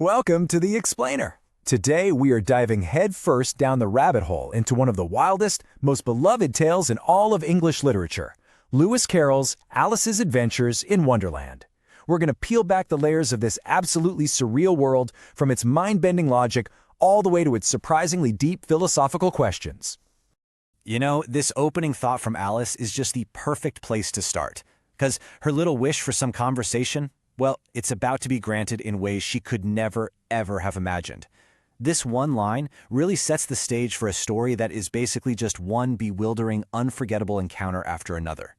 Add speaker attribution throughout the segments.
Speaker 1: Welcome to The Explainer. Today we are diving headfirst down the rabbit hole into one of the wildest, most beloved tales in all of English literature, Lewis Carroll's Alice's Adventures in Wonderland. We're going to peel back the layers of this absolutely surreal world, from its mind-bending logic all the way to its surprisingly deep philosophical questions.
Speaker 2: You know, this opening thought from Alice is just the perfect place to start, because her little wish for some conversation, well, it's about to be granted in ways she could never, ever have imagined. This one line really sets the stage for a story that is basically just one bewildering, unforgettable encounter after another.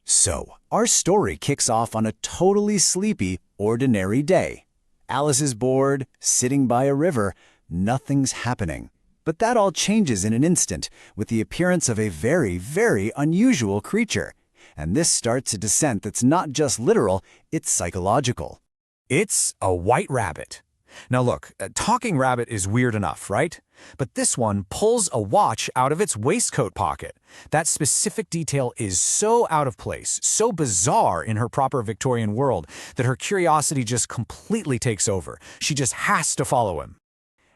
Speaker 2: So, our story kicks off on a totally sleepy, ordinary day. Alice is bored, sitting by a river, nothing's happening. But that all changes in an instant with the appearance of a very, very unusual creature. And this starts a descent that's not just literal, it's psychological.
Speaker 1: It's a white rabbit. Now look, a talking rabbit is weird enough, right? But this one pulls a watch out of its waistcoat pocket. That specific detail is so out of place, so bizarre in her proper Victorian world, that her curiosity just completely takes over. She just has to follow him.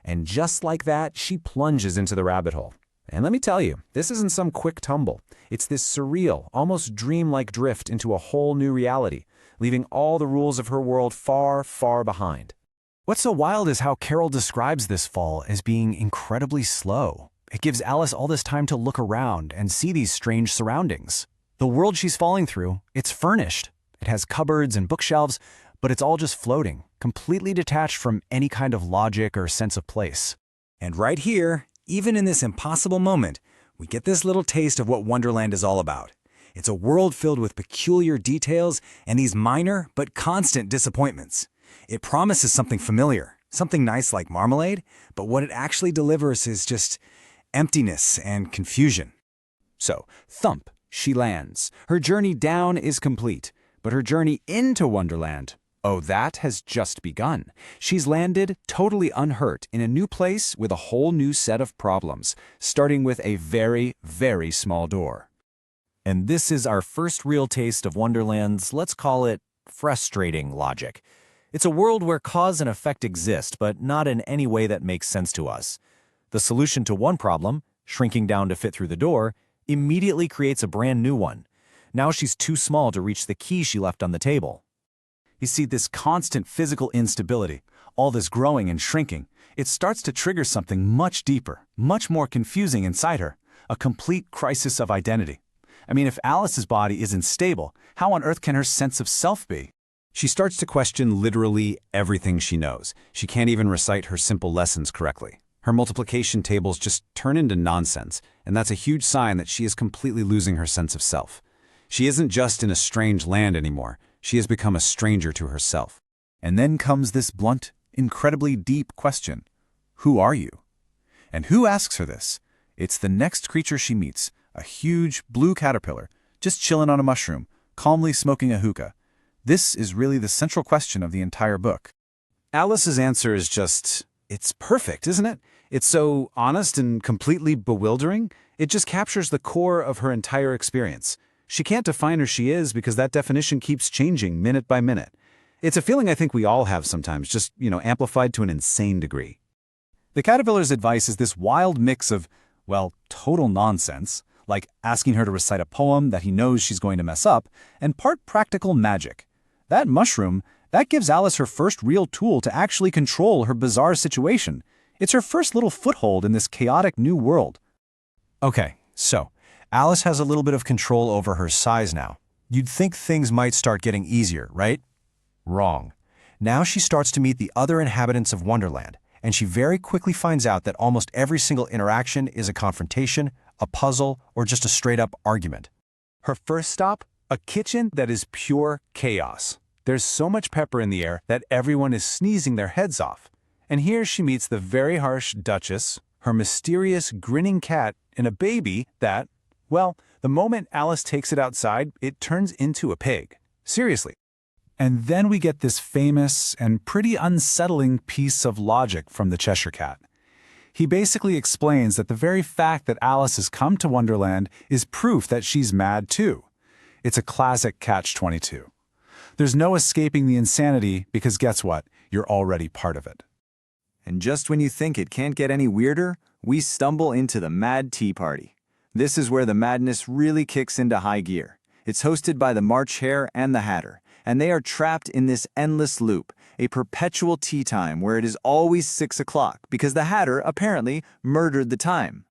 Speaker 1: And just like that, she plunges into the rabbit hole. And let me tell you, this isn't some quick tumble. It's this surreal, almost dreamlike drift into a whole new reality, leaving all the rules of her world far, far behind. What's so wild is how Carroll describes this fall as being incredibly slow. It gives Alice all this time to look around and see these strange surroundings. The world she's falling through, it's furnished. It has cupboards and bookshelves, but it's all just floating, completely detached from any kind of logic or sense of place. And right here, even in this impossible moment, we get this little taste of what Wonderland is all about. It's a world filled with peculiar details and these minor but constant disappointments. It promises something familiar, something nice like Marmalade, but what it actually delivers is just emptiness and confusion. So, thump, she lands. Her journey down is complete, but her journey into Wonderland, oh, that has just begun. She's landed totally unhurt in a new place with a whole new set of problems, starting with a very, very small door. And this is our first real taste of Wonderland's, let's call it, frustrating logic. It's a world where cause and effect exist, but not in any way that makes sense to us. The solution to one problem, shrinking down to fit through the door, immediately creates a brand new one. Now she's too small to reach the key she left on the table. You see, this constant physical instability, all this growing and shrinking, it starts to trigger something much deeper, much more confusing inside her, a complete crisis of identity. I mean, if Alice's body isn't stable, how on earth can her sense of self be? She starts to question literally everything she knows. She can't even recite her simple lessons correctly. Her multiplication tables just turn into nonsense, and that's a huge sign that she is completely losing her sense of self. She isn't just in a strange land anymore. She has become a stranger to herself. And then comes this blunt, incredibly deep question. Who are you? And who asks her this? It's the next creature she meets, a huge blue caterpillar, just chilling on a mushroom, calmly smoking a hookah. This is really the central question of the entire book. Alice's answer is just, it's perfect, isn't it? It's so honest and completely bewildering. It just captures the core of her entire experience. She can't define who she is because that definition keeps changing minute by minute. It's a feeling I think we all have sometimes, just, amplified to an insane degree. The caterpillar's advice is this wild mix of, well, total nonsense, like asking her to recite a poem that he knows she's going to mess up, and part practical magic. That mushroom, that gives Alice her first real tool to actually control her bizarre situation. It's her first little foothold in this chaotic new world. Okay, so Alice has a little bit of control over her size now. You'd think things might start getting easier, right? Wrong. Now she starts to meet the other inhabitants of Wonderland, and she very quickly finds out that almost every single interaction is a confrontation, a puzzle, or just a straight-up argument. Her first stop? A kitchen that is pure chaos. There's so much pepper in the air that everyone is sneezing their heads off. And here she meets the very harsh Duchess, her mysterious grinning cat, and a baby that, well, the moment Alice takes it outside, it turns into a pig. Seriously. And then we get this famous and pretty unsettling piece of logic from the Cheshire cat. He basically explains that the very fact that Alice has come to Wonderland is proof that she's mad too. It's a classic catch-22. There's no escaping the insanity because guess what? you're already part of it.
Speaker 2: And just when you think it can't get any weirder, we stumble into the Mad Tea Party. This is where the madness really kicks into high gear. It's hosted by the March Hare and the Hatter, and they are trapped in this endless loop, a perpetual tea time where it is always 6 o'clock because the Hatter apparently murdered the time.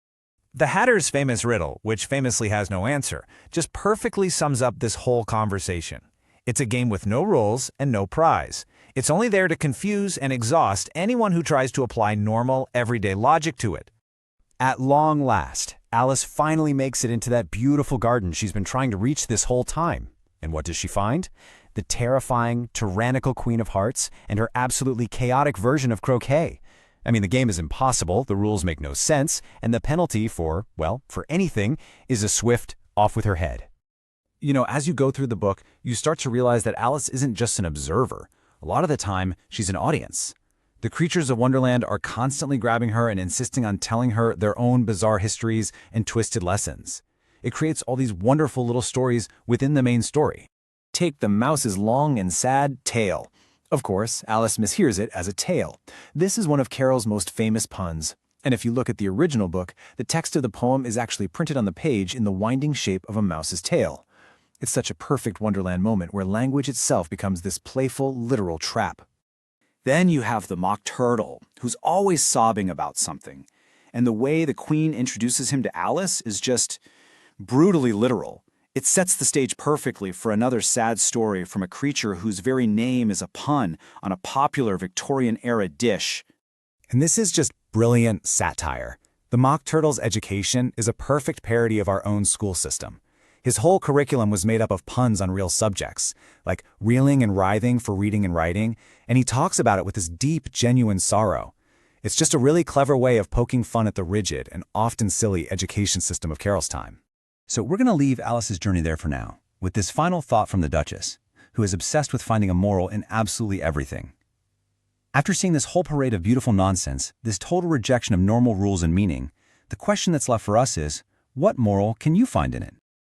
Speaker 1: The Hatter's famous riddle, which famously has no answer, just perfectly sums up this whole conversation. It's a game with no rules and no prize. It's only there to confuse and exhaust anyone who tries to apply normal, everyday logic to it.
Speaker 2: At long last, Alice finally makes it into that beautiful garden she's been trying to reach this whole time. And what does she find? The terrifying, tyrannical Queen of Hearts and her absolutely chaotic version of Croquet. I mean, the game is impossible, the rules make no sense, and the penalty for, well, for anything, is a swift off with her head. You know, as you go through the book, you start to realize that Alice isn't just an observer. A lot of the time, she's an audience. The creatures of Wonderland are constantly grabbing her and insisting on telling her their own bizarre histories and twisted lessons. It creates all these wonderful little stories within the main story. Take the mouse's long and sad tail. Of course, Alice mishears it as a tail. This is one of Carroll's most famous puns. And if you look at the original book, the text of the poem is actually printed on the page in the winding shape of a mouse's tail. It's such a perfect Wonderland moment where language itself becomes this playful, literal trap. Then you have the mock turtle, who's always sobbing about something. And the way the queen introduces him to Alice is just brutally literal. It sets the stage perfectly for another sad story from a creature whose very name is a pun on a popular Victorian-era dish. And this is just brilliant satire. The Mock Turtle's education is a perfect parody of our own school system. His whole curriculum was made up of puns on real subjects, like reeling and writhing for reading and writing, and he talks about it with this deep, genuine sorrow. It's just a really clever way of poking fun at the rigid and often silly education system of Carroll's time. So we're going to leave Alice's journey there for now, with this final thought from the Duchess, who is obsessed with finding a moral in absolutely everything. After seeing this whole parade of beautiful nonsense, this total rejection of normal rules and meaning, the question that's left for us is, what moral can you find in it?